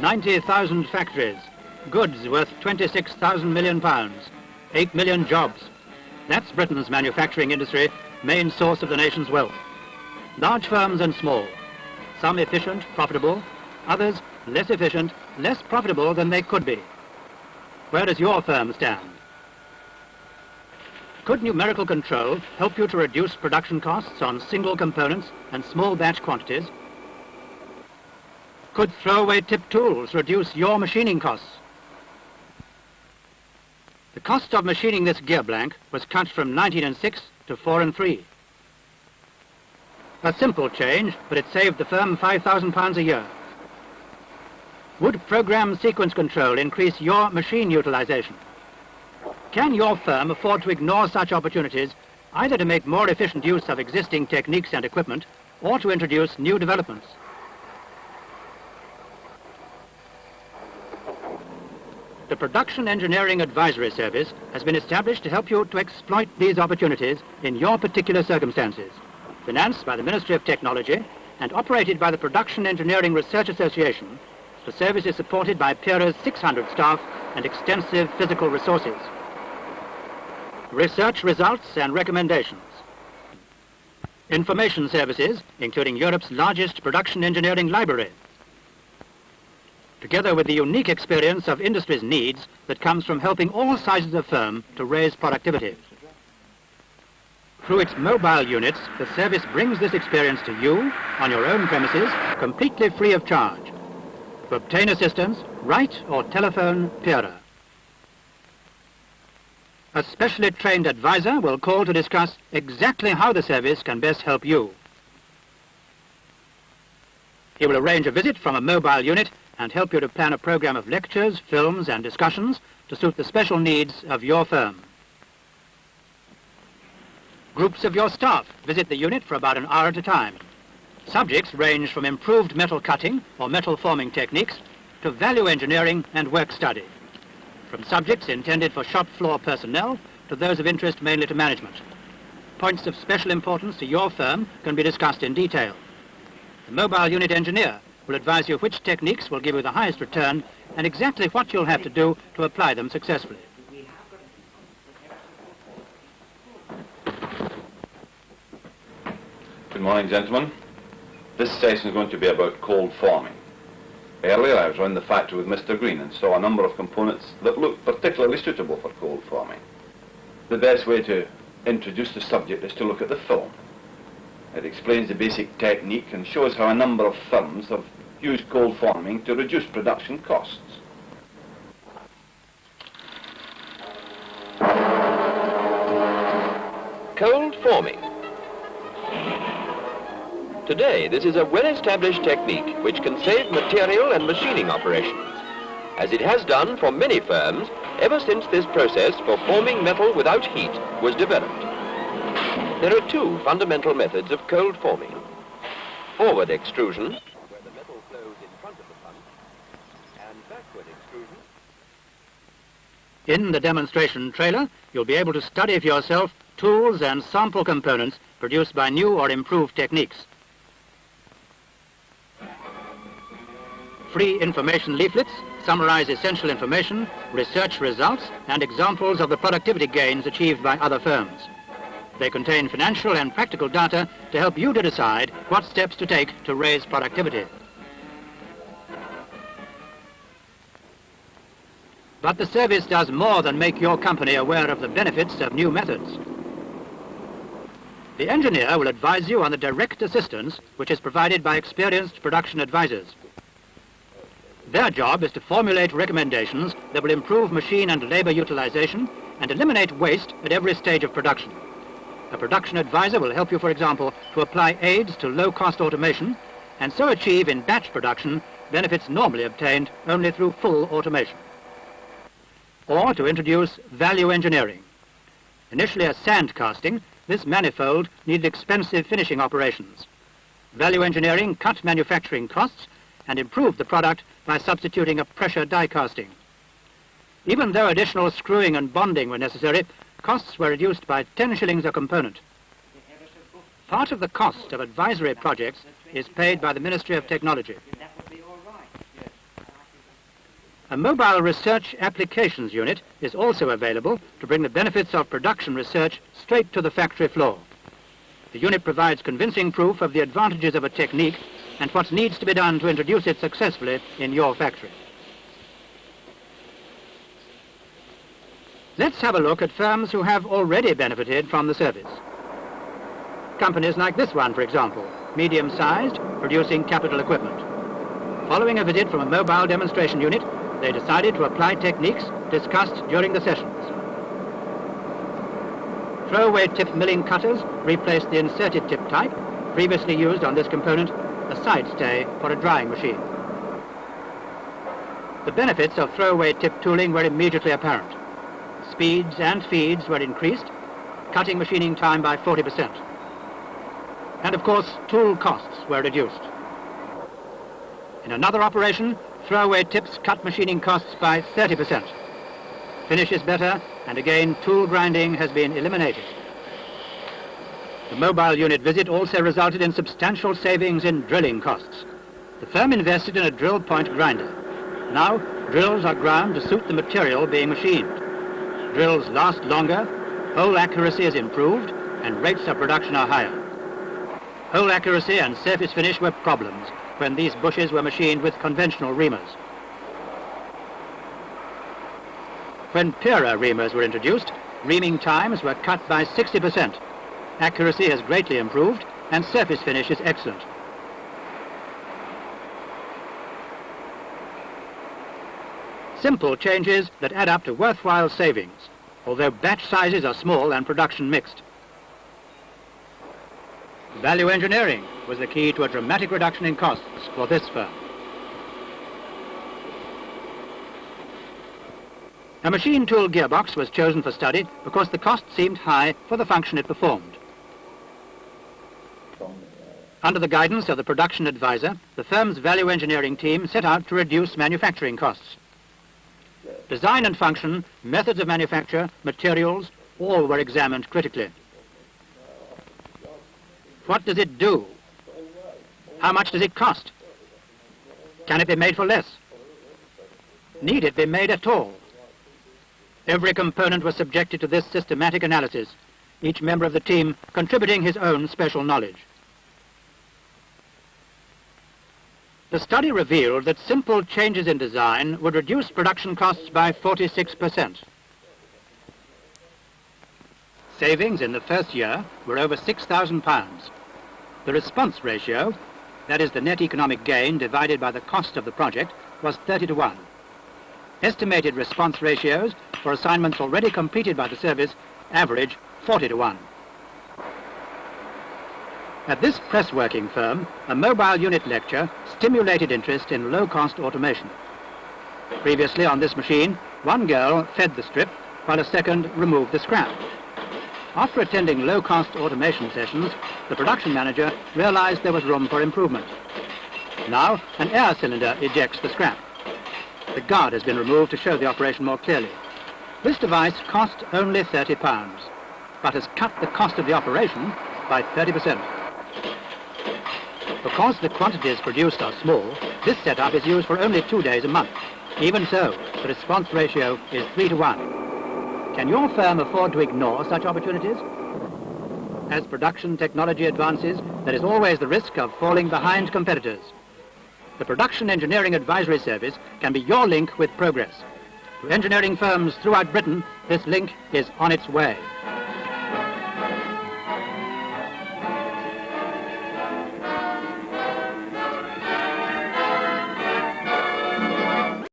90,000 factories, goods worth £26,000 million, 8 million jobs. That's Britain's manufacturing industry, main source of the nation's wealth. Large firms and small, some efficient, profitable, others less efficient, less profitable than they could be. Where does your firm stand? Could numerical control help you to reduce production costs on single components and small batch quantities? Could throwaway tip tools reduce your machining costs? The cost of machining this gear blank was cut from 19 6 to 4 3. A simple change, but it saved the firm £5,000 a year. Would program sequence control increase your machine utilization? Can your firm afford to ignore such opportunities, either to make more efficient use of existing techniques and equipment, or to introduce new developments? The Production Engineering Advisory Service has been established to help you to exploit these opportunities in your particular circumstances. Financed by the Ministry of Technology and operated by the Production Engineering Research Association, the service is supported by PERA's 600 staff and extensive physical resources. Research results and recommendations. Information services, including Europe's largest production engineering library. Together with the unique experience of industry's needs that comes from helping all sizes of firm to raise productivity. Through its mobile units, the service brings this experience to you on your own premises, completely free of charge. To obtain assistance, write or telephone PERA. A specially trained advisor will call to discuss exactly how the service can best help you. He will arrange a visit from a mobile unit and help you to plan a program of lectures, films and discussions to suit the special needs of your firm. Groups of your staff visit the unit for about an hour at a time. Subjects range from improved metal cutting or metal forming techniques to value engineering and work study. From subjects intended for shop floor personnel to those of interest mainly to management. Points of special importance to your firm can be discussed in detail. The mobile unit engineer will advise you which techniques will give you the highest return and exactly what you'll have to do to apply them successfully. Good morning, gentlemen. This session is going to be about cold forming. Earlier I was around the factory with Mr. Green and saw a number of components that looked particularly suitable for cold forming. The best way to introduce the subject is to look at the film. It explains the basic technique and shows how a number of firms have used cold forming to reduce production costs. Cold forming. Today, this is a well-established technique which can save material and machining operations, as it has done for many firms ever since this process for forming metal without heat was developed. There are two fundamental methods of cold forming. Forward extrusion, where the metal flows in front of the punch, and backward extrusion. In the demonstration trailer, you'll be able to study for yourself tools and sample components produced by new or improved techniques. Free information leaflets summarize essential information, research results, and examples of the productivity gains achieved by other firms. They contain financial and practical data to help you to decide what steps to take to raise productivity. But the service does more than make your company aware of the benefits of new methods. The engineer will advise you on the direct assistance which is provided by experienced production advisors. Their job is to formulate recommendations that will improve machine and labor utilization and eliminate waste at every stage of production. A production advisor will help you, for example, to apply aids to low-cost automation and so achieve in batch production benefits normally obtained only through full automation. Or to introduce value engineering. Initially a sand casting, this manifold needed expensive finishing operations. Value engineering cut manufacturing costs and improved the product by substituting a pressure die casting. Even though additional screwing and bonding were necessary, costs were reduced by 10 shillings a component. Part of the cost of advisory projects is paid by the Ministry of Technology. A mobile research applications unit is also available to bring the benefits of production research straight to the factory floor. The unit provides convincing proof of the advantages of a technique and what needs to be done to introduce it successfully in your factory. Let's have a look at firms who have already benefited from the service. Companies like this one, for example, medium-sized, producing capital equipment. Following a visit from a mobile demonstration unit, they decided to apply techniques discussed during the sessions. Throwaway tip milling cutters replaced the inserted tip type, previously used on this component, a side stay for a drying machine. The benefits of throwaway tip tooling were immediately apparent. Speeds and feeds were increased, cutting machining time by 40%. And of course, tool costs were reduced. In another operation, throwaway tips cut machining costs by 30%. Finish is better, and again, tool grinding has been eliminated. The mobile unit visit also resulted in substantial savings in drilling costs. The firm invested in a drill point grinder. Now, drills are ground to suit the material being machined. Drills last longer, hole accuracy is improved, and rates of production are higher. Hole accuracy and surface finish were problems when these bushes were machined with conventional reamers. When Pura reamers were introduced, reaming times were cut by 60%. Accuracy has greatly improved, and surface finish is excellent. Simple changes that add up to worthwhile savings, although batch sizes are small and production mixed. Value engineering was the key to a dramatic reduction in costs for this firm. A machine tool gearbox was chosen for study because the cost seemed high for the function it performed. Under the guidance of the production advisor, the firm's value engineering team set out to reduce manufacturing costs. Design and function, methods of manufacture, materials, all were examined critically. What does it do? How much does it cost? Can it be made for less? Need it be made at all? Every component was subjected to this systematic analysis, each member of the team contributing his own special knowledge. The study revealed that simple changes in design would reduce production costs by 46%. Savings in the first year were over £6,000. The response ratio, that is the net economic gain divided by the cost of the project, was 30:1. Estimated response ratios for assignments already completed by the service average 40:1. At this press working firm, a mobile unit lecture stimulated interest in low-cost automation. Previously on this machine, one girl fed the strip while a second removed the scrap. After attending low-cost automation sessions, the production manager realized there was room for improvement. Now, an air cylinder ejects the scrap. The guard has been removed to show the operation more clearly. This device cost only £30, but has cut the cost of the operation by 30%. Because the quantities produced are small, this setup is used for only 2 days a month. Even so, the response ratio is 3:1. Can your firm afford to ignore such opportunities? As production technology advances, there is always the risk of falling behind competitors. The Production Engineering Advisory Service can be your link with progress. To engineering firms throughout Britain, this link is on its way.